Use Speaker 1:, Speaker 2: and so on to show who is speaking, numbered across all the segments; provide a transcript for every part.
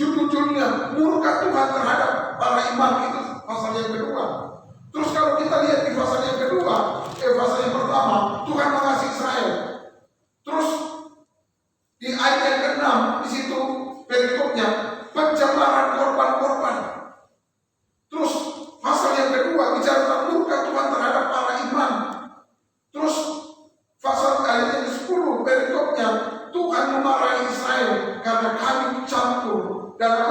Speaker 1: Judul-judulnya murka Tuhan terhadap para imam, itu pasal yang kedua. Terus kalau kita lihat di pasal yang kedua, pasal yang pertama, Tuhan mengasihi Israel. Terus di ayat yang ke-6 di situ perikopnya pencemaran korban-korban. Terus pasal yang kedua bicara tentang murka Tuhan terhadap para imam. Terus pasal ayat yang ke-10 perikopnya Tuhan memarahi Israel karena kami campur dan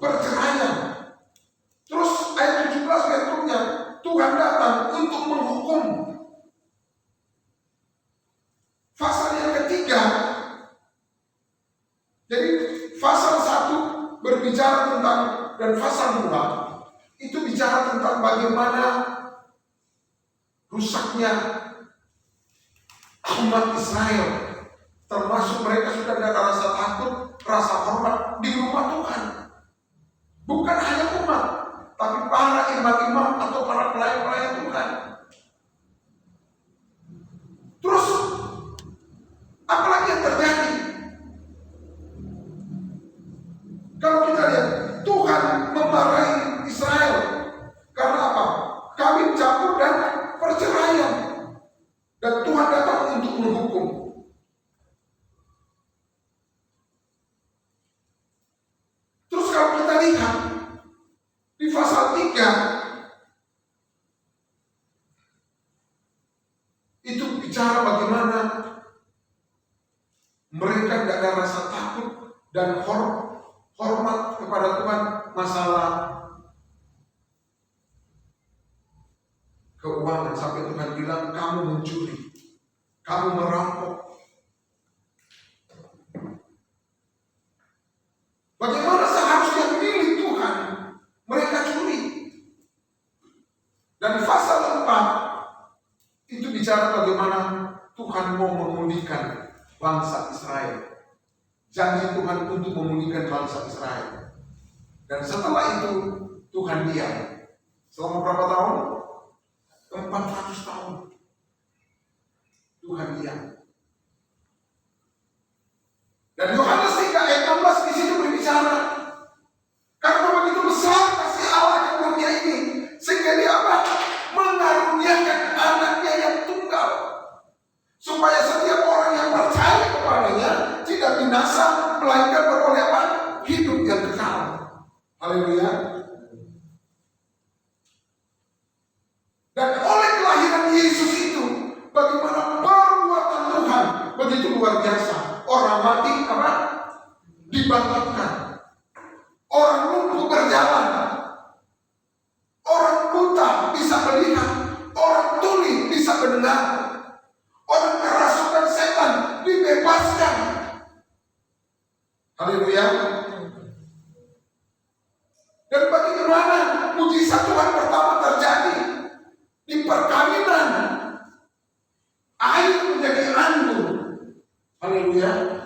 Speaker 1: perceraian. Terus ayat 17 perikopnya Tuhan datang untuk menghukum. Pasal yang ketiga, jadi pasal 1 berbicara tentang, dan pasal 2 itu bicara tentang bagaimana rusaknya umat Israel, termasuk mereka sudah tidak ada rasa takut, rasa hormat di rumah Tuhan. Bukan hanya umat, tapi para imam-imam atau para pelayan-pelayan Tuhan. Terus apalagi yang terjadi? Kalau kita lihat, Tuhan memarahi Israel karena apa? Kawin campur dan perceraian. Dan Tuhan datang untuk menghukum. Terus kalau kita lihat di pasal 3 itu bicara bagaimana mereka tidak ada rasa takut dan hormat kepada Tuhan. Masalah keuangan, sampai Tuhan bilang kamu mencuri, kamu merampok. Bagaimana seharusnya milik Tuhan mereka curi. Dan pasal 4 itu bicara bagaimana Tuhan mau memulihkan bangsa Israel. Janji Tuhan untuk memulihkan bangsa Israel. Dan setelah itu Tuhan diam. Selama berapa tahun? 400 tahun. Tuhan diam. Dan Yohanes 3 ayat 16 di situ berbicara, karena begitu besar kasih Allah ke dunia ini, sehingga dia mengaruniakan anaknya yang tunggal, supaya setiap orang yang percaya kepadanya tidak binasa, melainkan beroleh hidup yang kekal. Haleluya. Dan oleh kelahiran Yesus itu, bagaimana perbuatan Tuhan begitu luar biasa. Orang mati dibangkitkan, orang lumpuh berjalan, orang buta bisa melihat, orang tuli bisa mendengar, orang kerasukan setan dibebaskan. Haleluya. Dan bagaimana mujizat Tuhan pertama terjadi di perkawinan, air menjadi anggur. Haleluya.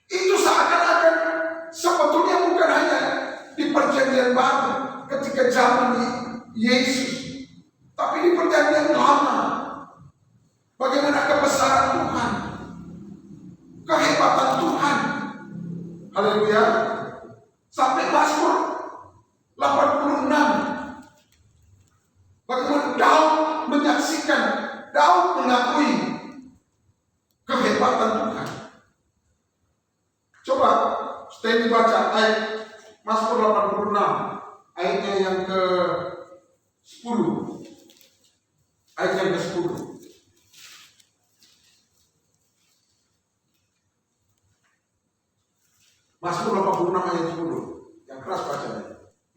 Speaker 1: Itu seakan-akan sebetulnya bukan hanya di perjanjian baru ketika zaman Yesus, tapi di perjanjian lama. Bagaimana kebesaran Tuhan, kehebatan Tuhan. Haleluya. Sampai Mazmur 86, bagaimana Daud menyaksikan, Daud mengakui kehebatan Tuhan. Coba stay dibaca ayat Mazmur 86 ayatnya yang ke-10. Ayat yang ke-10. Mazmur 86 ayat 10. Yang keras bacanya.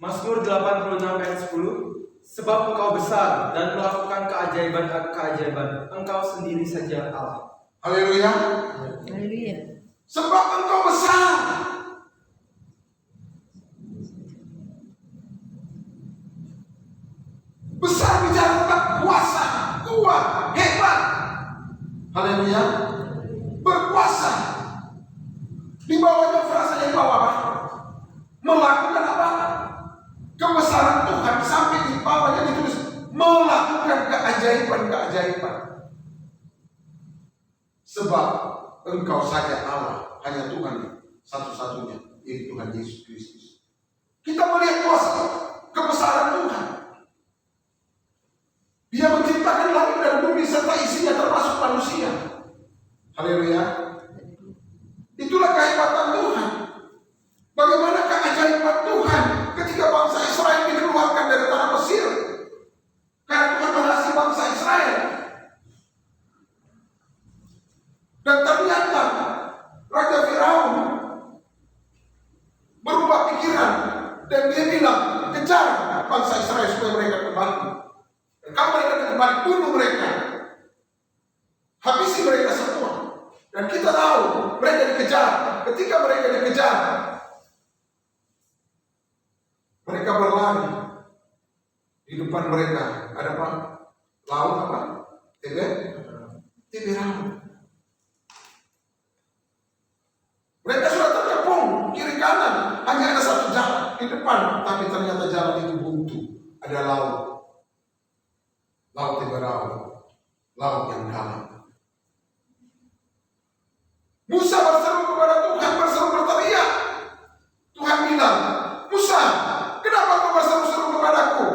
Speaker 2: Mazmur 86 ayat 10. Sebab Engkau besar dan melakukan keajaiban-keajaiban, Engkau sendiri saja Allah.
Speaker 1: Haleluya.
Speaker 3: Haleluya.
Speaker 1: Sebab Engkau besar. Besar bicara tentang kuasa, kuat, hebat. Haleluya. Berkuasa. Di bawahnya frasa yang bawah melakukan apa? Kebesaran Tuhan, sampai di bawahnya ditulis melakukan keajaiban-keajaiban. Sebab Engkau saja Allah, hanya Tuhan satu-satunya, yaitu Tuhan Yesus Kristus. Kita melihat kuasa kebesaran Tuhan. Dia menciptakan langit dan bumi serta isinya termasuk manusia. Haleluya. Itulah kehebatan Tuhan. Bagaimana keajaiban Tuhan ketika bangsa Israel dikeluarkan dari tanah Mesir. Karena Tuhan mengasihi bangsa Israel. Dan ternyata Raja Firaun berubah pikiran dan dia bilang, kejar bangsa Israel supaya mereka kembali. Dan kalau mereka kembali, bunuh mereka, habisi mereka semua. Dan kita tahu mereka dikejar. Ketika mereka dikejar, mereka berlari. Di depan mereka ada apa? Laut apa? Tiberam. Mereka sudah terkepung kiri kanan, hanya ada satu jalan di depan, tapi ternyata jalan itu buntu. Ada laut Tiberam, laut yang dalam. Musa berseru kepada Tuhan, berteriak. Tuhan bilang, Musa, kenapa kau berseru-seru kepadaku?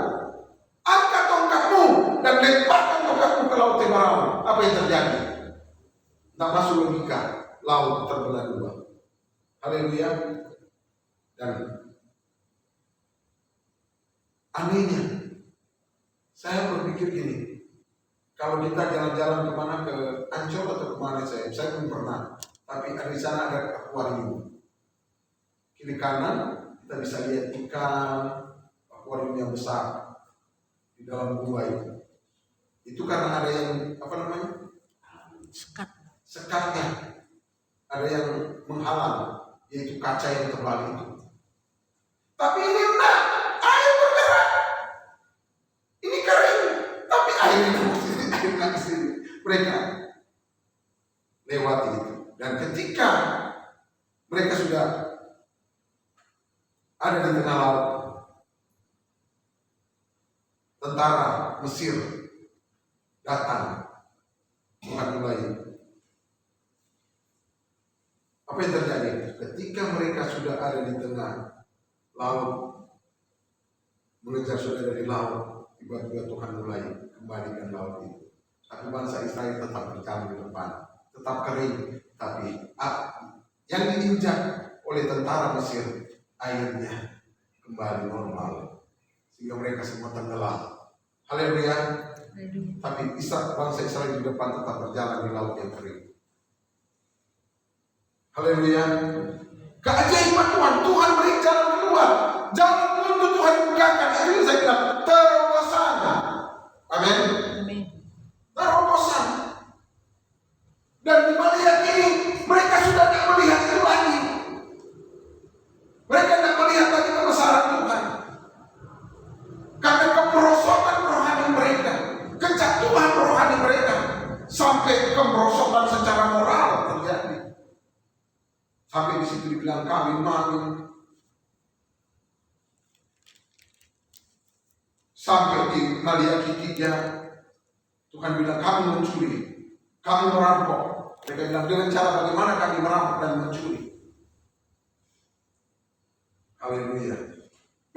Speaker 1: Angkat tongkatmu dan lemparkan tongkatmu ke laut Tiberam. Apa yang terjadi? Tak masuk logika, laut terbelah dua. Haleluya. Dan anehnya, saya berpikir gini, kalau kita jalan-jalan kemana, ke Ancol atau kemana, saya belum pernah, tapi di sana ada akuarium. Kiri kanan kita bisa lihat ikan, akuarium yang besar di dalam gua itu. Itu karena ada yang sekatnya, ada yang menghalang, yaitu kaca yang tebal itu. Tapi ini enggak, air bergerak. Ini kering, tapi air itu di sini. Mereka lewati itu. Dan ketika mereka sudah ada di tengah laut, tentara Mesir datang menghadang. Apa yang terjadi? Ketika mereka sudah ada di tengah laut, mengejar sudah dari laut, tiba-tiba Tuhan mulai kembalikan laut itu. Tapi bangsa Israel tetap berjalan di depan, tetap kering, tapi yang diinjak oleh tentara Mesir, airnya kembali normal, sehingga mereka semua tenggelam. Haleluya. Tapi bangsa Israel di depan tetap berjalan di laut yang kering. Haleluya. Keajaiban Tuhan beri jalan keluar, jalan untuk Tuhan bukakan. Itu yang saya bilang, terobosan. Amin. Terobosan. Dan di melihat ini, mereka sudah tidak melihat itu lagi. Mereka tidak melihat lagi kebesaran Tuhan. Karena kemerosotan rohani mereka, kejatuhan rohani mereka, sampai kemerosotan secara moral terjadi. Sampai di situ dibilang kami maling. Sampai di Maliaki 3, Tuhan bilang kami mencuri, kami merampok. Mereka bilang dengan cara bagaimana kami merampok dan mencuri. Haleluya.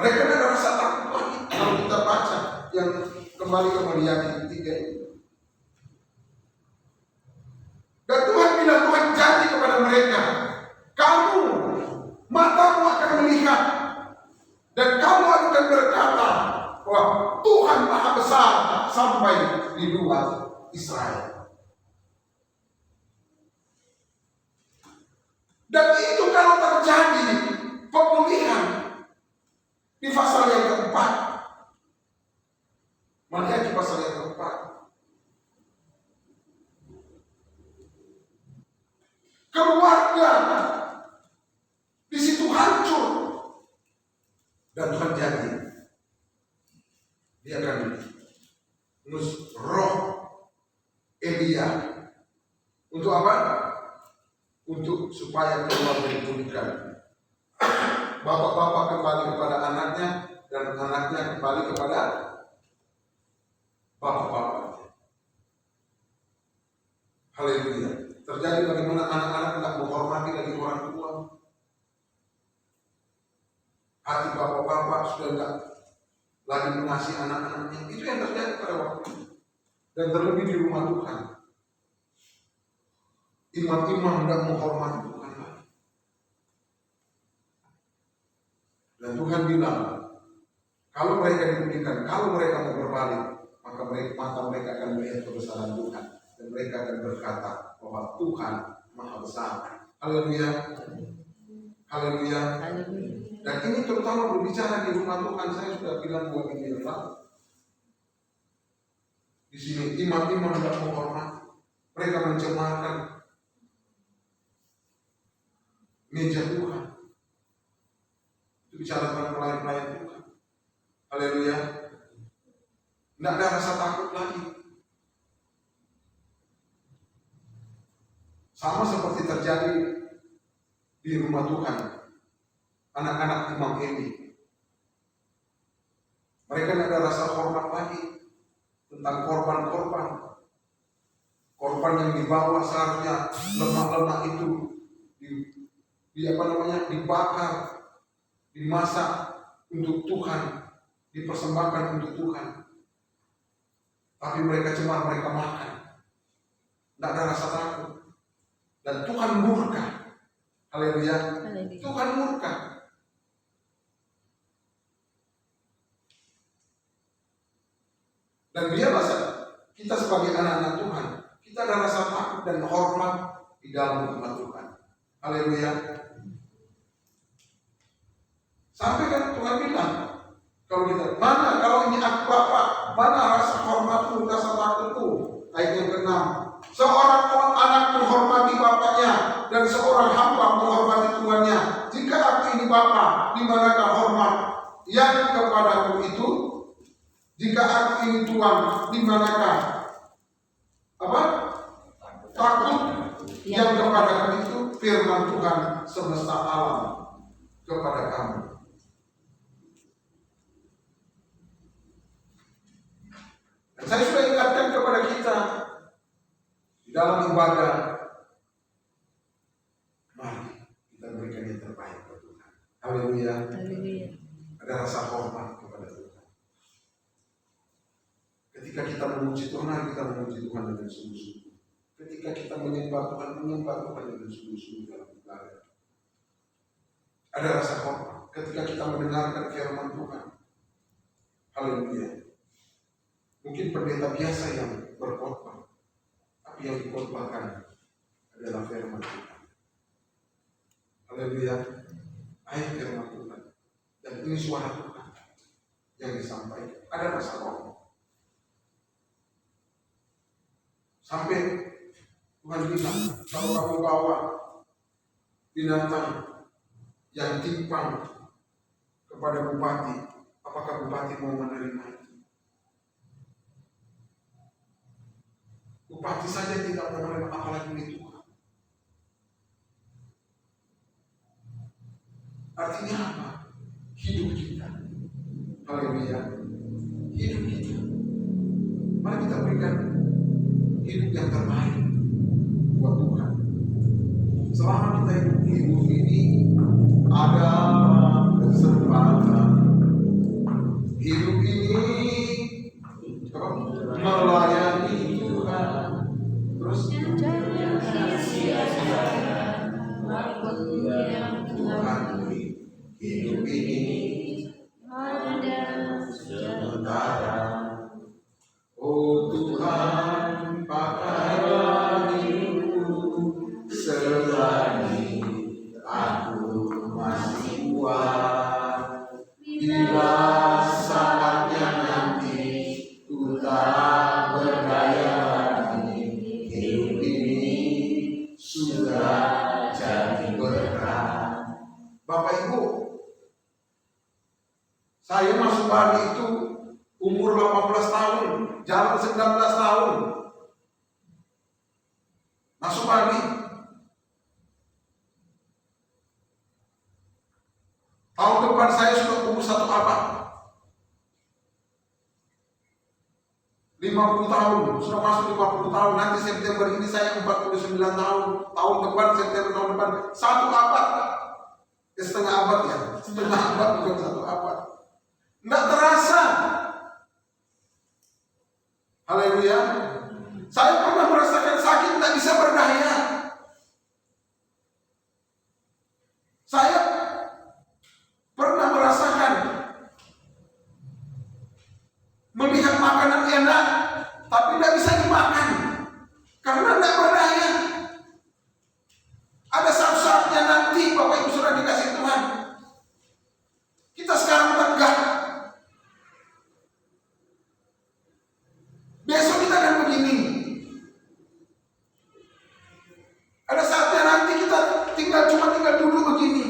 Speaker 1: Mereka ada rasa takut lagi. Kalau kita baca yang kembali ke Maliaki 3 ini. Dan Tuhan bilang, Tuhan janji kepada mereka, kamu, matamu akan melihat, dan kamu akan berkata, wah, Tuhan Maha Besar sampai di luar Israel. Dan itu kalau terjadi pemulihan di pasal yang keempat, melihat di pasal yang keempat, keluarga di situ hancur, dan Tuhan janji Dia akan menus roh Elia untuk apa? Untuk supaya keluarga dipulihkan. Bapak-bapak kembali kepada anaknya dan anaknya kembali kepada bapak-bapak. Haleluya. Terjadi bagaimana anak-anak tidak menghormati lagi orang tua. Hati bapak-bapak sudah enggak lagi mengasihi anak-anaknya. Itu yang terjadi pada waktu itu. Dan terlebih di rumah Tuhan. Imam-imam tidak menghormati Tuhan lagi. Dan Tuhan bilang, kalau mereka diberikan, kalau mereka mau berbalik, maka mata mereka akan melihat kebesaran Tuhan. Dan mereka akan berkata bahwa Tuhan Maha Besar. Haleluya. Haleluya. Dan ini terutama berbicara di rumah Tuhan. Saya sudah bilang buat ini adalah di sini imam-imam tidak menghormati. Mereka mencemarkan meja Tuhan. Itu bicara tentang pelayan-pelayan Tuhan. Haleluya. Tidak ada rasa takut lagi. Sama seperti terjadi di rumah Tuhan. Anak-anak Imam Eli. Mereka tidak ada rasa hormat lagi tentang korban-korban. Korban yang dibawa seharusnya lemak-lemak itu dibakar, dimasak untuk Tuhan, dipersembahkan untuk Tuhan. Tapi mereka cemar, mereka makan. Tidak ada rasa takut. Dan Tuhan murka. Haleluya. Tuhan murka. Dan biarlah kita sebagai anak-anak Tuhan, kita ada rasa takut dan hormat di dalam rumah Tuhan. Haleluya. Sampai kan Tuhan bilang, kalau ini aku Bapa, mana rasa hormatmu, rasa takutmu? Ayat yang ke-6. Seorang anak menghormati bapaknya dan seorang hamba menghormati tuannya. Jika aku ini Bapa, di manakah hormat yang kepadaku itu? Jika aku ini Tuhan, di manakah takut yang kepadaku itu? Firman Tuhan semesta alam kepada kamu. Dan saya sudah ingatkan kepada kita di dalam ibadah, mari kita berikan yang terbaik kepada Tuhan. Haleluya. Ada rasa hormat kepada Tuhan. Ketika kita memuji Tuhan, kita memuji Tuhan dengan sungguh-sungguh. Ketika kita menyembah Tuhan dengan sungguh-sungguh dalam ibadah. Ada rasa hormat. Ketika kita mendengarkan firman Tuhan. Haleluya. Mungkin pendeta biasa yang berkhotbah, tapi yang dikhotbahkan adalah firman Tuhan. Haleluya. Ayat firman Tuhan. Dan ini suara Tuhan yang disampaikan. Ada rasa hormat. Sampai Tuhan bilang, kalau kamu bawa binatang yang timpang kepada bupati, apakah bupati mau menerima itu? Bupati saja tidak mau menerima, apalagi itu. Artinya apa? Hidup kita. Haleluya. Hidup kita. Mari kita berikan hidup yang terbaik buat Tuhan. Selama kita hidup ini ada kesempatan. Hidup ini melayani Tuhan. Terus Tuhan hidup ini ada sementara. Oh Tuhan, pakailah hidupku selagi aku masih kuat. Bila saatnya nanti ku tak berdaya lagi, hidup ini sudah jadi berkah. Bapak Ibu, saya masuk Bali itu umur 18 tahun, jalan 19 tahun. Masuk Bali. Tahun depan saya sudah umur 1 abad. 50 tahun, sudah masuk 50 tahun. Nanti September ini saya 49 tahun. Tahun depan, September tahun depan, 1 abad. Setengah abad ya, setengah abad bukan 1 abad. Nggak terasa. Haleluya. Saya pernah merasakan sakit tak bisa berdaya. Saya pernah merasakan melihat makanan enak tapi tidak bisa dimakan karena tidak berdaya. Ada saat-saatnya nanti Bapak Ibu sudah dikasih Tuhan, kita sekarang tegak, besok kita akan begini. Ada saatnya nanti kita cuma tinggal duduk begini,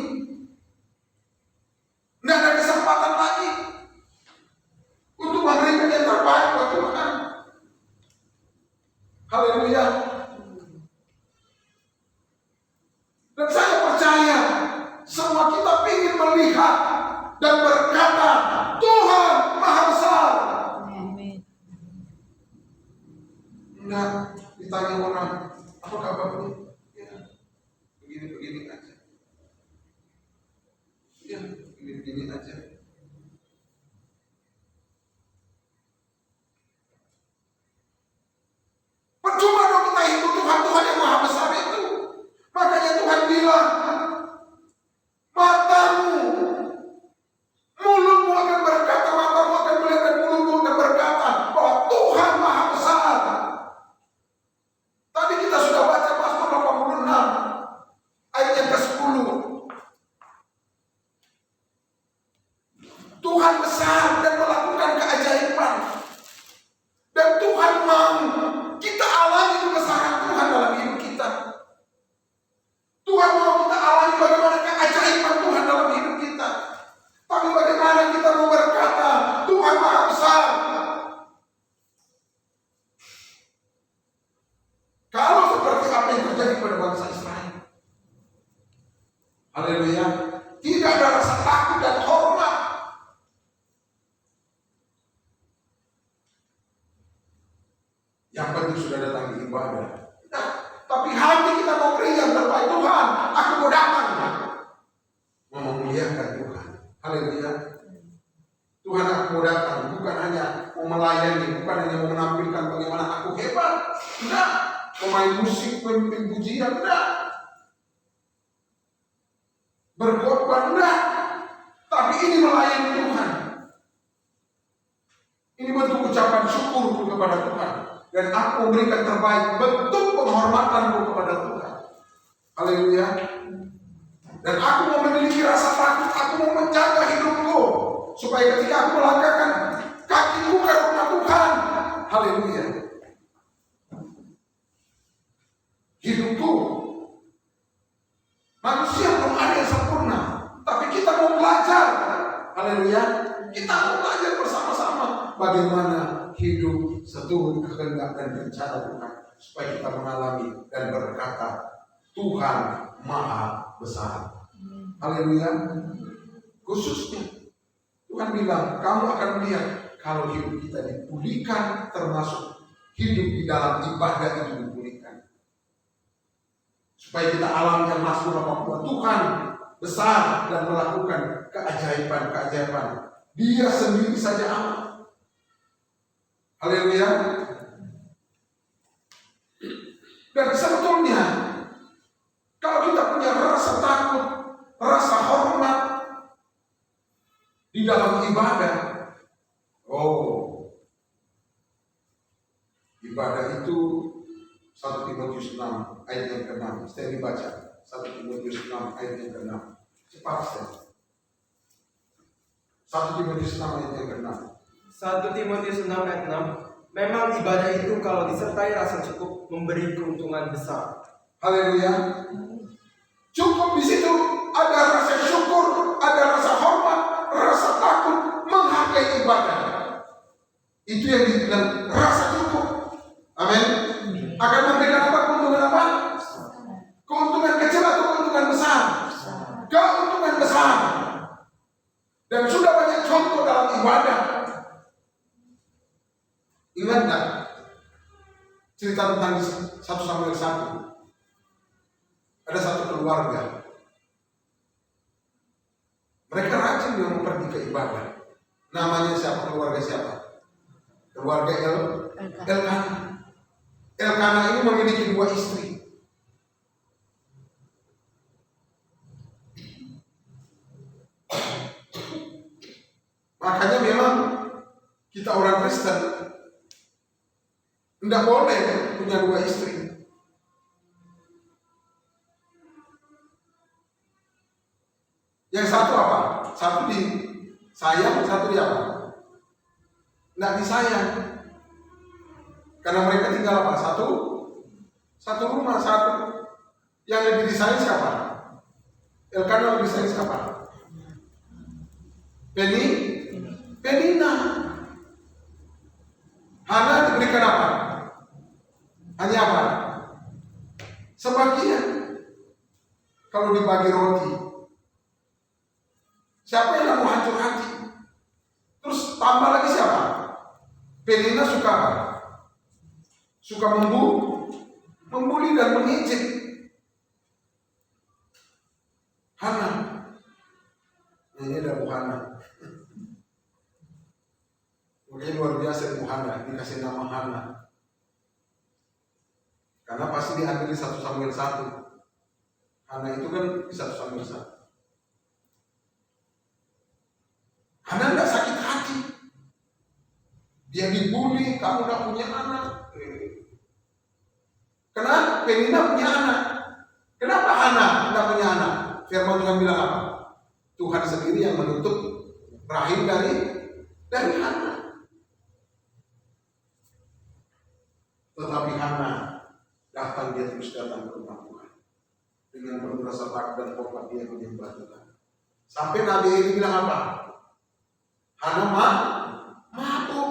Speaker 1: nggak ada kesempatan lagi untuk memberikan yang terbaik buat Tuhan. Haleluya. Dan saya percaya semua kita ingin melihat dan berkata, Tuhan Maha Besar. Enggak ditanya orang, apa kabarnya? Ya, begini-begini aja. Ya, begini-begini aja. Percuma dong kita hidup Tuhan yang Maha Besar itu. Makanya Tuhan bilang, matamu, mulutmu akan berkata, matamu akan melihat dan mulutmu akan berkata bahwa Tuhan Maha Besar. Tadi kita sudah baca Mazmur 86 ayat yang ke-10. Tuhan besar dan melakukan keajaiban. Dan Tuhan mau kita alami kebesaran Tuhan dalam hidup kita. Tuhan mau kita alami bagaimana keajaiban Tuhan dalam hidup kita. Tapi bagaimana kita mau berkata, Tuhan Maha Besar. Kalau seperti apa yang terjadi pada bangsa Israel. Haleluya. Tidak ada rasa takut dan hormat. Yang penting sudah datang di ibadah. Nah, tapi hati kita mau beri yang terbaik. Tuhan, aku mau datang. Mau memuliakan Tuhan. Haleluya. Tuhan, aku mau datang. Bukan hanya mau melayani. Bukan hanya mau menampilkan bagaimana aku hebat. Enggak. Pemain musik, pemimpin pujian. Enggak. Berkorban. Enggak. Tapi ini melayani Tuhan. Ini bentuk ucapan syukur kepada Tuhan. Dan aku memberikan terbaik, bentuk penghormatanku kepada Tuhan. Haleluya. Dan aku mau memiliki rasa takut, aku mau menjaga hidupku supaya ketika aku melangkahkan kakiku ke rumah Tuhan, haleluya, hidupku, manusia belum ada yang sempurna, tapi kita mau belajar, haleluya, kita mau belajar bersama-sama bagaimana hidup seturut kehendak dan rencana Tuhan, supaya kita mengalami dan berkata, Tuhan Maha Besar. Haleluya. Khususnya Tuhan bilang, kamu akan melihat kalau hidup kita dipulihkan, termasuk hidup di dalam ibadah itu dipulihkan. Supaya kita alami yang Mazmur 82, Tuhan besar dan melakukan keajaiban-keajaiban. Dia sendiri saja Allah. Haleluya. Dan sebetulnya kalau kita punya rasa takut, rasa hormat di dalam ibadah, ibadah itu 1 Timotius 6 ayat yang ke-6. Saya dibaca 1 Timotius 6 ayat yang ke-6. Cepat saya. 1 Timotius 6 ayat yang ke-6.
Speaker 2: 1 Timotius 6 ayat 6. Memang ibadah itu kalau disertai rasa cukup memberi keuntungan besar.
Speaker 1: Haleluya. Cukup di situ ada rasa syukur, ada rasa hormat, rasa takut, menghargai ibadah. Itu yang dibilang rasa cukup. Amin. Akan memberikan apa? Keuntungan apa? Keuntungan kecil atau keuntungan besar? Keuntungan besar. Dan sudah banyak contoh dalam ibadah. Ingat tak cerita tentang 1 Samuel 1? Ada satu keluarga. Mereka rajin yang pergi ke ibadah. Namanya siapa? Keluarga siapa? Keluarga Elkanah. Elkanah ini memiliki 2 istri. Makanya memang kita orang Kristen tidak boleh punya 2 istri. Yang satu apa? Satu disayang, satu di apa? Tidak disayang. Karena mereka tinggal apa? Satu rumah, satu. Yang lebih disayang siapa? Elkanah lebih disayang siapa? Penina. Hana diberikan apa? Hanya apa? Sebagian. Kalau dibagi roti, siapa yang mau hancur hati? Terus tambah lagi siapa? Penina suka apa? Suka membuli dan mengejek. Hana. Ini ada Bu Hana. Makanya luar biasa Bu Hana, dikasih nama Hana. Karena pasti diambil di 1 Samuel 1. Hana itu kan di 1 Samuel 1. Hana tidak sakit hati. Dia dibully, kamu tidak punya anak. Kenapa? Penina punya anak. Kenapa Hana tidak punya anak? Firman Tuhan bilang apa? Tuhan sendiri yang menutup rahim dari Hana. Tetapi Hana datang, dia terus datang ke rumah Tuhan dengan penuh rasa takut dan hormat dia menyembah Tuhan. Sampai Nabi Eli bilang apa? Hana mabuk.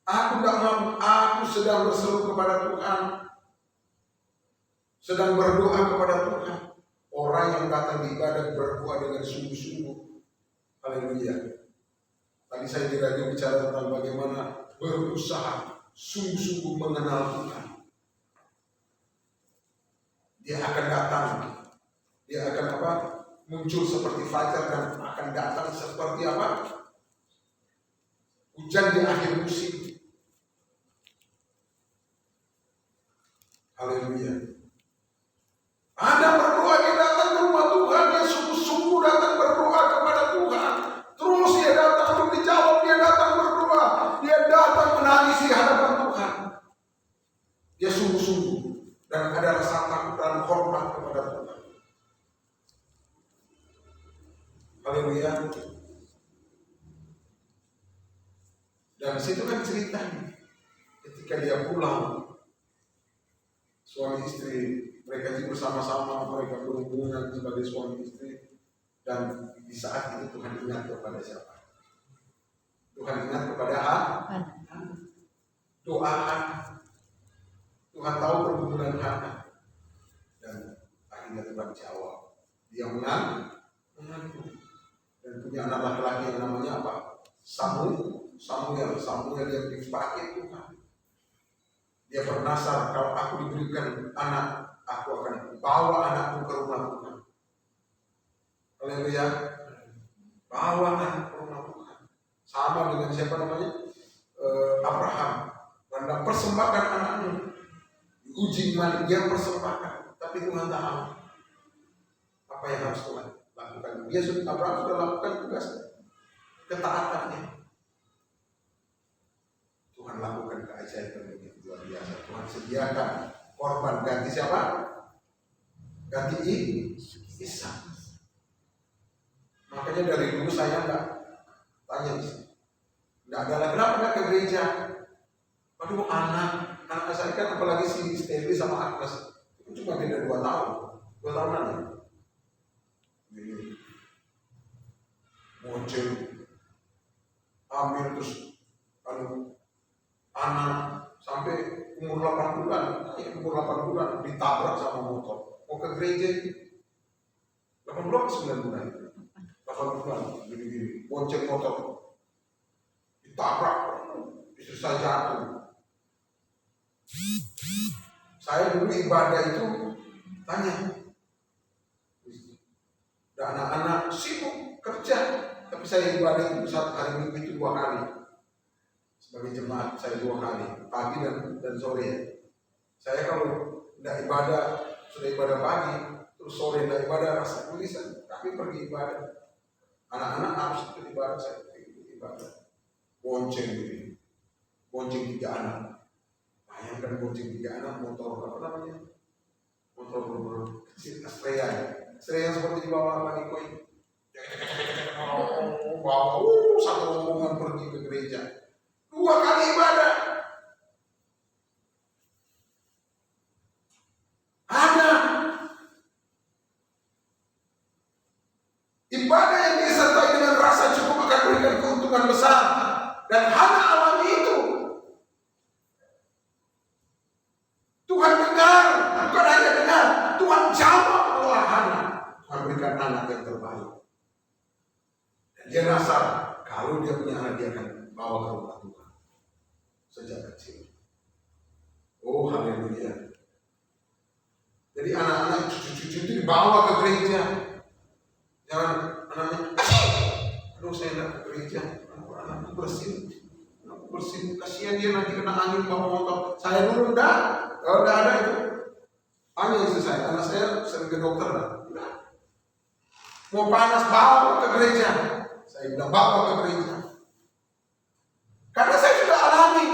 Speaker 1: Aku tidak mabuk. Aku sedang berseru kepada Tuhan, sedang berdoa kepada Tuhan. Orang yang datang di ibadah berdoa dengan sungguh-sungguh. Haleluya. Tadi saya di radio bicara tentang bagaimana berusaha sungguh-sungguh mengenal Tuhan. Dia akan datang. Dia akan apa? Muncul seperti fajar dan akan datang seperti apa? Hujan di akhir musim. Haleluya. Ada berdoa, dia datang ke rumah Tuhan, dia sungguh-sungguh datang berdoa kepada Tuhan. Terus dia datang untuk dijawab, dia datang berdoa, dia datang menangis di hadapan Tuhan. Dia sungguh-sungguh dan ada rasa takut dan hormat kepada Tuhan. Haleluya. Dan situ kan ceritanya ketika dia pulang, suami istri mereka juga bersama-sama, mereka berhubungan sebagai suami istri. Dan di saat itu Tuhan ingat kepada siapa? Tuhan ingat kepada doa Hana. Tuhan tahu pergumulan Hana. Dan akhirnya Tuhan jawab. Dia mengaku. Dan punya anak laki-laki yang namanya apa? Samuel yang dipakai Tuhan. Dia bernasar, kalau aku diberikan anak, aku akan bawa anakku ke rumah Tuhan. Haleluya. Bawa anak ke rumah Tuhan. Sama dengan siapa namanya? Abraham. Anda persembahkan anakmu. Uji iman dia persembahkan. Tapi Tuhan tahu apa yang harus Tuhan lakukan. Abraham sudah lakukan tugas ketaatannya. Tuhan lakukan keajaiban yang luar biasa. Tuhan sediakan korban ganti siapa? Ganti Ishak. Makanya dari dulu saya enggak tanya enggak ada lagi kenapa enggak ke gereja. Aduh anak saya kan apalagi si Steli sama Agnes itu cuma beda 2 tahun. 2 tahunan ya. Ini Mocel hamil terus anak sampai umur 8 bulan, umur 8 bulan ditabrak sama motor. Mau ke gereja 8 bulan ke 9 bulan. 8 bulan gini-gini, bonceng motor ditabrak, istri saya jatuh. Saya dulu ibadah itu tanya, Dan anak-anak sibuk kerja, tapi saya ibadah itu satu hari minggu itu 2 kali. Sebagai jemaat saya 2 kali, pagi dan sore. Saya kalau tidak ibadah, sudah ibadah pagi, terus sore tidak ibadah, rasa tulisan, kami pergi ibadah. Anak-anak harus ikut ibadah, saya ikut ibadah. Bonceng ini, bonceng 3 anak. Bayangkan bonceng 3 anak, motor apa namanya? Motor kecil, Astrea. Astrea yang seperti di bawah Paniko ini. Bawa satu rombongan pergi ke gereja. 2 kali ibadah. Ada ibadah yang disertai dengan rasa cukup akan berikan keuntungan besar. Dan Hana alami itu. Tuhan dengar, bukan hanya dengar, Tuhan jawab doa Hana. Tuhan berikan anak yang terbaik. Dan dia rasa kalau dia punya anak, dia akan bawa ke rumah Tuhan sejak kecil. Oh haleluya. Jadi anak-anak cucu-cucu itu dibawa ke gereja. Jangan anaknya, aduh saya tidak ke gereja, anakku bersin, kasihan dia nanti kena angin bawa motor. Saya dulu enggak ada itu. Hanya istri saya, anak saya sering ke dokter lah. Mau panas bawa ke gereja. Saya bilang bawa ke gereja. Karena saya sudah alami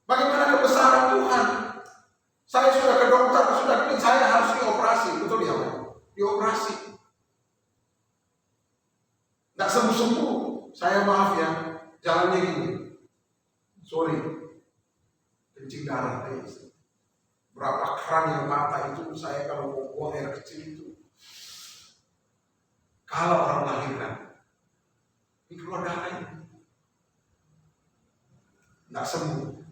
Speaker 1: bagaimana kebesaran Tuhan. Saya sudah ke dokter, saya harus dioperasi, betul ya Pak? Dioperasi. Nggak sembuh-sembuh. Saya maaf ya, jalannya gini. Sorry, kencing darah. Berapa keran yang mata itu, saya kalau mau buang air kecil itu. Kalau orang lahirkan, ini keluar darahnya. Nggak sembuh.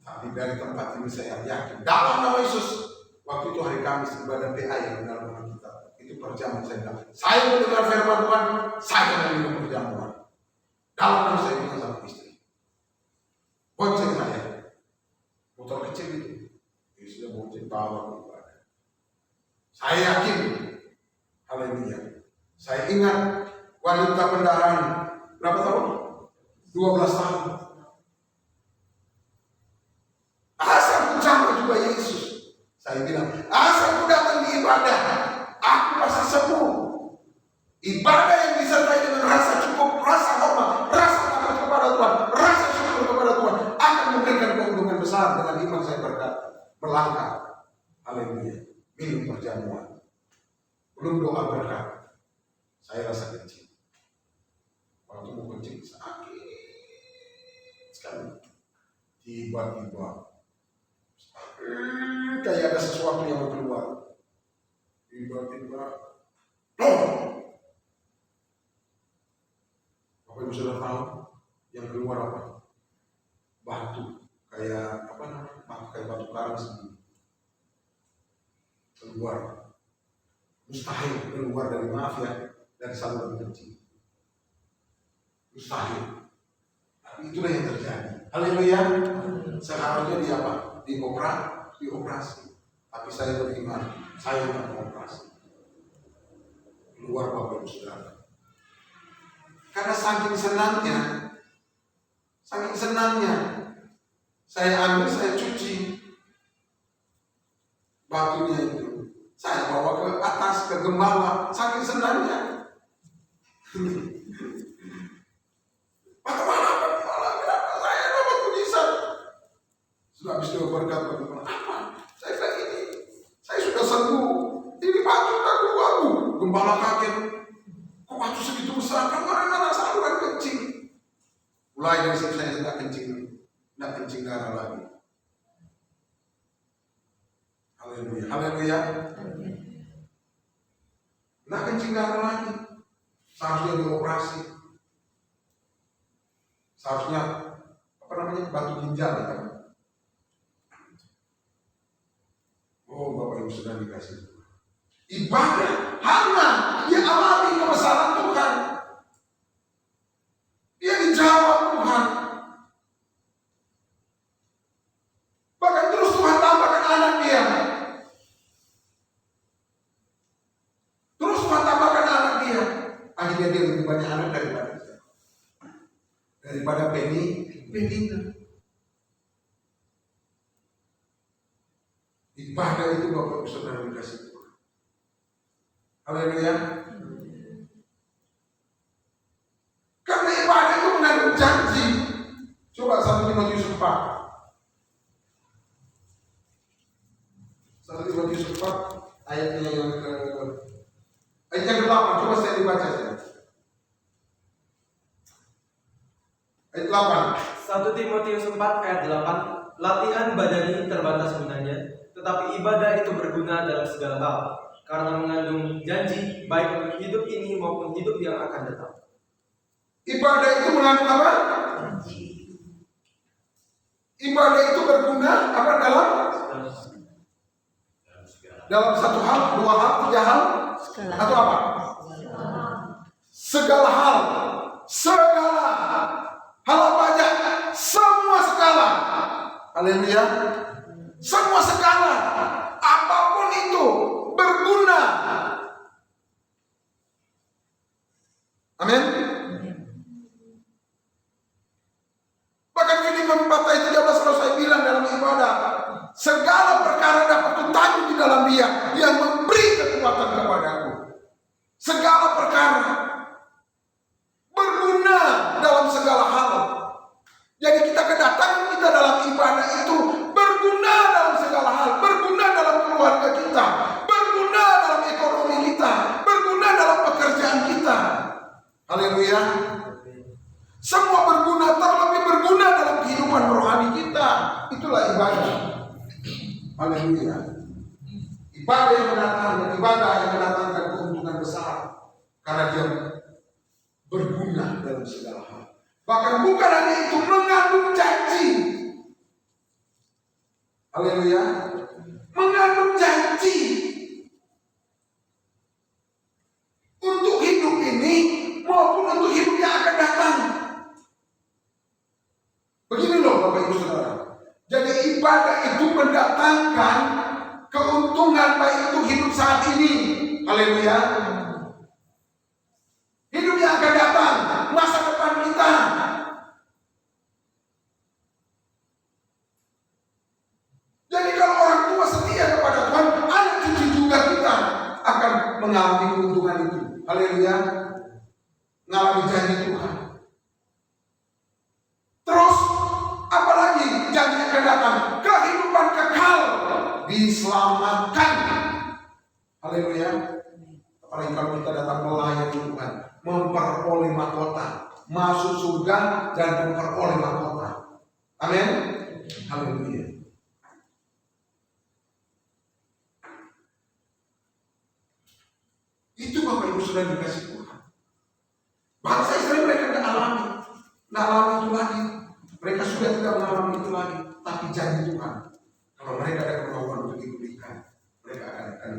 Speaker 1: Tapi dari tempat ini saya yakin, dalam nama Yesus, waktu itu hari Kamis ibadah PA yang dalam kita itu perjamuan saya bilang, saya mendengar firman Tuhan, saya meminum perjamuan. Dalam nama saya bilang sama istri, bonceng saya, motor kecil itu, dia sudah bonceng bawa ke ibadah. Saya yakin, haleluya. Saya ingat wanita pendarahan berapa tahun? 12 tahun. Asal mencapai juga Yesus. Saya bilang, asal aku datang di ibadah, aku pasti sembuh. Ibadah yang disertai dengan rasa cukup, rasa hormat, rasa takut kepada Tuhan, rasa syukur kepada Tuhan akan memberikan keuntungan besar. Dengan iman saya berkata, melangkah, haleluya, minum perjamuan. Belum doa berkat, saya rasa kencing. Waktu mau kencing sakit sekali. Tiba-tiba kayak ada sesuatu yang mau keluar. Tiba-tiba Bapak Ibu sudah tahu yang keluar apa? Batu. Kayak apa namanya? Kayak batu karang sendiri. Keluar. Mustahil keluar dari, maaf ya, dari saluran kencing. Mustahil. Tapi itulah yang terjadi. Haleluya. Seharusnya dia apa? Dioperasi. Tapi saya beriman, saya tidak mengoperasi. Keluar Bapak Ibu Saudara. Karena saking senangnya, saya ambil, saya cuci batunya itu. Saya bawa ke atas, ke gembala, saking senangnya. Bagaimana kenapa saya dapat mujizat? Sudah habis doa berkat, bagaimana? Apa? Saya bilang ini, saya sudah sembuh. Ini batu tak keluar. Gembala kaget. Kok batu segitu besar? Kan mana saluran kencing. Mulai dari situ saya tidak kencing darah lagi. Haleluya, haleluya. Tidak kencing darah lagi. Seharusnya dioperasi. Seharusnya apa namanya, batu ginjal ya kan? Oh Bapak Ibu sudah dikasih ibadah Hana, dia alami kebesaran Tuhan. Dia dijawab Tuhan. Bahkan terus Tuhan tambahkan anak dia. bahagia dia lebih banyak anak daripada Penina. Ibadah itu Bapak Ibu Saudara dikasih Tuhan. Haleluya. Karena ibadah itu mengandung janji. Coba 1 Timotius 4. 1 Timotius 4 ayatnya yang ayat 8. Coba saya dibaca saja. Ayat 8.
Speaker 2: 1 Timotius 4 ayat 8. Latihan badani terbatas gunanya, tetapi ibadah itu berguna dalam segala hal, karena mengandung janji baik untuk hidup ini maupun hidup yang akan datang.
Speaker 1: Ibadah itu mengandung apa? Ibadah itu berguna apa dalam satu hal, dua hal, tiga hal, atau apa? Segala hal. Hal apa aja? Semua skala. Haleluya. Semua skala. Apapun itu berguna. Amin. Bahkan Filipi 4 ayat 13 kalau saya bilang dalam ibadah, segala perkara dapat kutanggung di dalam Dia yang memberi kekuatan kepadaku. Segala perkara berguna dalam segala hal. Jadi kita kedatangan kita dalam ibadah itu berguna dalam segala hal, berguna dalam keluarga kita, berguna dalam ekonomi kita, berguna dalam pekerjaan kita. Haleluya. Semua berguna, terlebih berguna dalam kehidupan rohani kita. Itulah ibadah. Haleluya. Ibadah yang mendatangkan keuntungan besar karena dia berguna dalam segala hal. Bahkan bukan hanya itu, mengandung janji. Haleluya. Mengandung janji untuk hidup ini maupun untuk hidup yang akan datang. Begini loh Bapak Ibu Saudara. Jadi ibadah itu mendatangkan keuntungan baik itu hidup saat ini. Haleluya. Hidup yang akan datang, masa depan kita. Jadi kalau orang tua setia kepada Tuhan, anak cucu juga kita akan mengalami keuntungan itu. Haleluya. Mengalami janji Tuhan. Terus apalagi janji akan datang? Kehidupan kekal, diselamatkan. Haleluya. Apalagi kalau kita datang melayani Tuhan, memperoleh mahkota, masuk surga dan memperoleh mahkota. Amin. Haleluya. Itu Bapak Ibu sudah dikasih Tuhan. Bangsa Israel mereka tidak alami itu lagi. Mereka sudah tidak mengalami itu lagi. Tapi janji Tuhan, kalau mereka ada kemauan untuk diberikan, mereka akan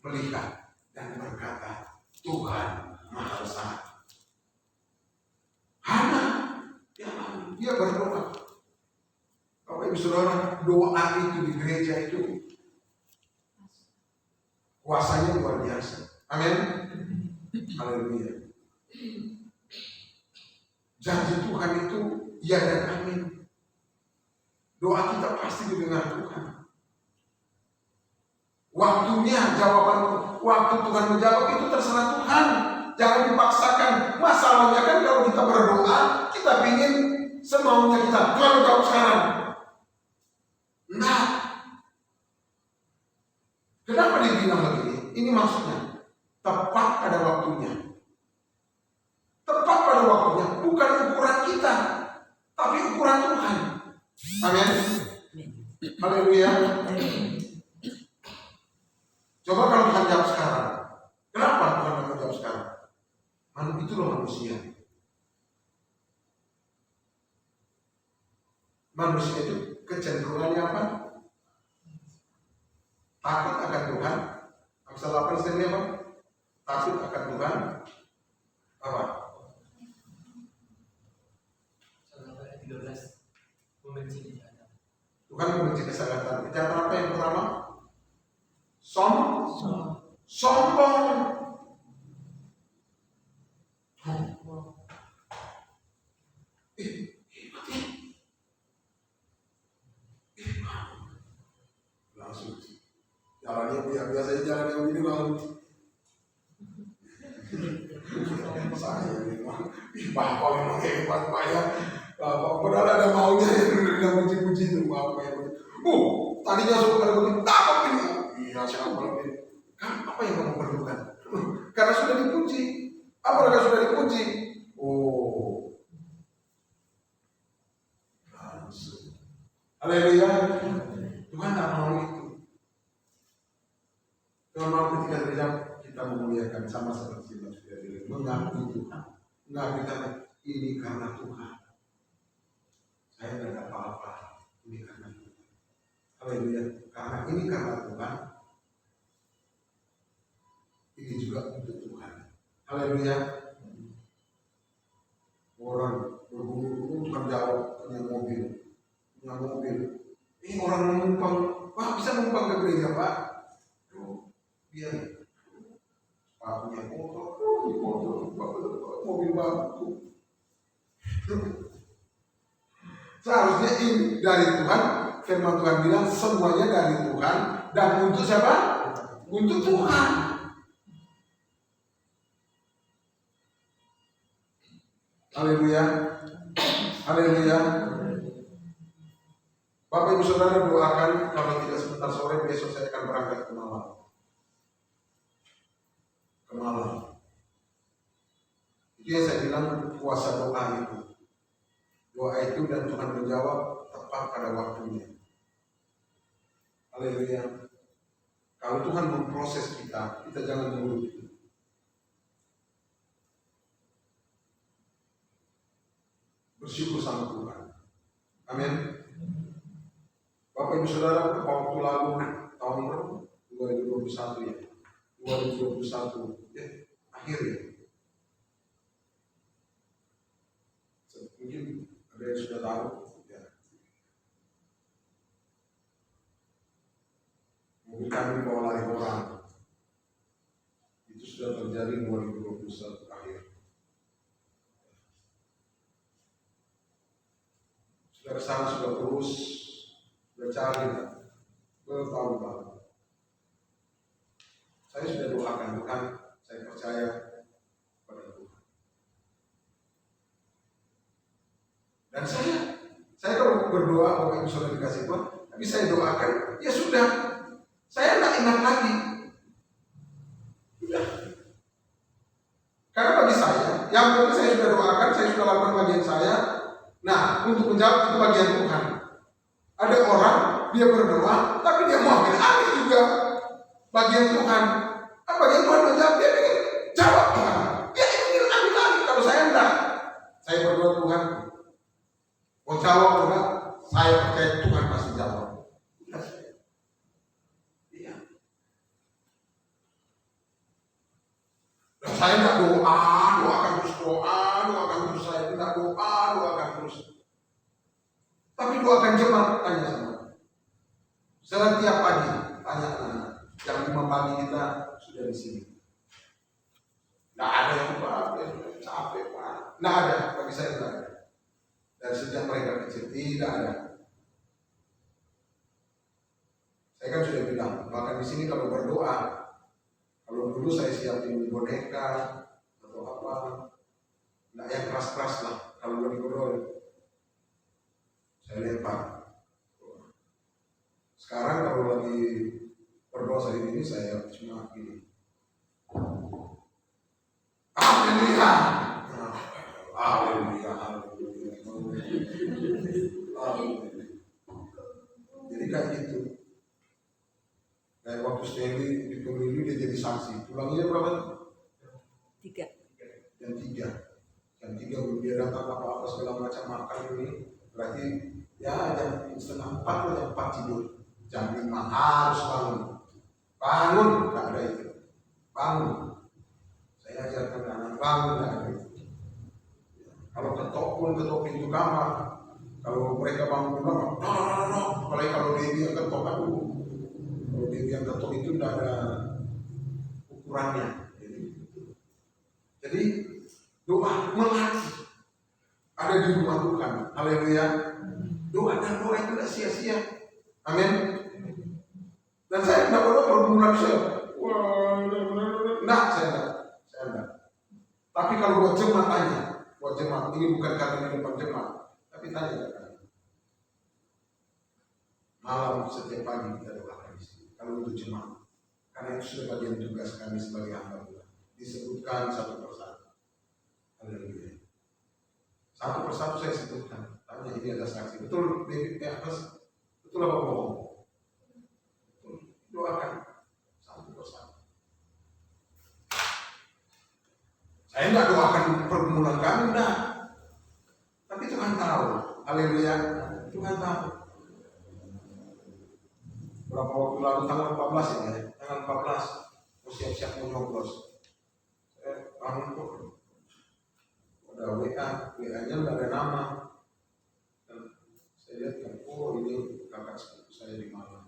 Speaker 1: melihat dan berkata, Tuhan Maha Besar. Hana, dia berdoa. Bapak Ibu Saudara, doa itu di gereja itu kuasanya luar biasa. Amin. Haleluya. Janji Tuhan itu ya dan amin. Doa kita pasti didengar Tuhan. Waktunya waktu Tuhan menjawab itu terserah Tuhan. Jangan dipaksakan. Masalahnya kan kalau kita berdoa, kita ingin semaunya kita. Tuhan jawab sekarang. Nah, kenapa dibilang begini? Ini maksudnya tepat pada waktunya. Tepat pada waktunya, bukan ukuran kita, tapi ukuran Tuhan. Amin. Haleluya. Coba kalau Tuhan jawab sekarang. Kenapa Tuhan akan jawab sekarang? Itulah manusia. Manusia itu kecenderungannya apa? Takut akan Tuhan. Amsal 8 sendiri apa? Takut akan Tuhan. Apa? Tuhan membenci kesalahan. Kejahatan apa yang pertama? Sombong. biasanya jalan yang ini lalu saya memang, Bapak memang hebat Pak ya. Bapak padahal ada maunya yang udah puji-puji itu Bapak ya. Tadinya suka begini, apa ini? Iya siapa lagi? Kan apa yang kamu perlukan? Karena sudah dipuji. Apakah sudah dipuji? Oh, langsung. Haleluya. Tuhan tak mau itu. Tuhan mau ketika kita memuliakan sama seperti yang sudah dilihat. Mengakui Tuhan. Mengakui karena ini karena Tuhan. Saya tidak ada apa-apa. Ini karena Tuhan. Haleluya. Karena ini karena Tuhan. Ini juga untuk Tuhan. Haleluya. Orang berguru-guru tukang jawab punya mobil. Ini orang menumpang. Wah bisa menumpang ke gereja Pak? Biar Pak punya motor, mobil baru. Seharusnya ini dari Tuhan. Firman Tuhan bilang semuanya dari Tuhan dan untuk siapa? Untuk Tuhan. Haleluya. Haleluya. Bapak Ibu Saudara doakan kalau tidak sebentar sore besok saya akan berangkat ke Malang. Itu yang saya bilang puasa doa itu. Doa itu dan Tuhan menjawab tepat pada waktunya. Haleluya. Kalau Tuhan memproses kita jangan nurut. Bersyukur sama Tuhan. Amin. Bapak Ibu Saudara, waktu lalu tahun 2021 ya. 2021 ya, akhir ya. Mungkin ada yang sudah tahu ya. Mobil kami bawa lari orang. Itu sudah terjadi 2021 akhir. Sudah kesana sudah terus bercari bertahun-tahun. Saya sudah doakan Tuhan, saya percaya pada Tuhan. Dan saya kalau berdoa Bapak Ibu Saudara dikasih Tuhan, tapi saya doakan, ya sudah, saya tidak ingat lagi. Sudah. Karena bagi saya, yang penting saya sudah doakan, saya sudah lakukan bagian saya. Nah, untuk menjawab itu bagian Tuhan. Ada orang dia berdoa, tapi dia mau ambil alih juga bagian Tuhan. Bagian Tuhan menjawab, dia ingin jawab Tuhan. Dia ingin ambil alih. Kalau saya enggak, saya berdoa Tuhan. Mau jawab enggak? Saya percaya Tuhan pasti jawab. Iya. Dan saya enggak doakan terus saya tidak doakan terus. Tapi doakan jemaat tanya sama. Setiap pagi tanya anak. Jam 5 pagi kita sudah di sini. Tidak ada yang capek Pak. Tidak ada, bagi saya tidak ada. Dan sejak mereka kecil tidak ada. Saya kan sudah bilang, bahkan di sini kalau berdoa, kalau dulu saya siapin boneka atau apa, tidak yang keras-keras lah. Kalau lagi berdoa, saya lempar. Sekarang kalau lagi berdoa saya ini saya cuma gini. Haleluya. Haleluya. Jadi kayak gitu. Kayak waktu Stanley di pemilu dia jadi saksi. Pulangnya berapa? 3. Jam 3 dia datang apa-apa segala macam makan ini. Berarti ya jam 3:30 atau jam 4 tidur. Jam 5 harus bangun, tak ada itu. Bangun. Saya ajarkan anak bangun, tak ada itu. Kalau ketok pintu kamar, kalau mereka bangun di kamar, no. Apalagi kalau dia yang ketok, kalau dia yang ketok itu tidak ada ukurannya. Jadi doa melatih ada di rumah Tuhan. Haleluya. Doa dan doa itu tidak sia-sia. Amin. Dan saya tidak boleh pergumulan saya. Wah, nah, saya enggak. Tapi kalau buat jemaat tanya, buat jemaat ini bukan karena di depan jemaat, tapi tanya kan. Malam setiap pagi kita doakan di sini. Kalau untuk jemaat, karena itu sudah bagian tugas kami sebagai hamba Tuhan. Disebutkan satu persatu. Haleluya. Satu persatu saya sebutkan. Tanya ini ada saksi. Betul di atas. Betul apa bohong? Betul. Doakan satu persatu. Saya tidak doakan pergumulan kami, enggak. Tapi Tuhan tahu. Haleluya. Tuhan tahu. Berapa waktu lalu tanggal 14 ya, tanggal 14 mau siap-siap mau nyoblos. Saya bangun kok udah WA-nya udah ada nama. Dan saya lihat kan, oh ini kakak sepupu saya di Malang.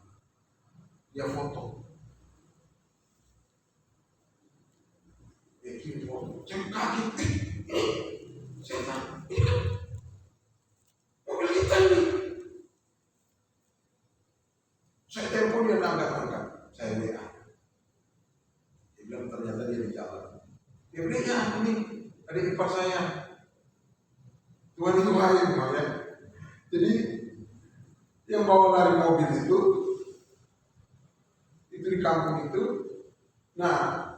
Speaker 1: Dia foto. Dia kirim foto. Saya kaget. Saya tanya, itu mobil kita ini. Saya telepon dia angkat. Saya WA. Dia bilang ternyata dia di jalan. Dia bilang ya ini adik ipar saya. Tuhan itu baik ya. Jadi yang bawa lari mobil itu di kampung itu. Nah,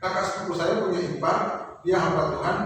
Speaker 1: kakak sepupu saya punya ipar, dia hamba Tuhan.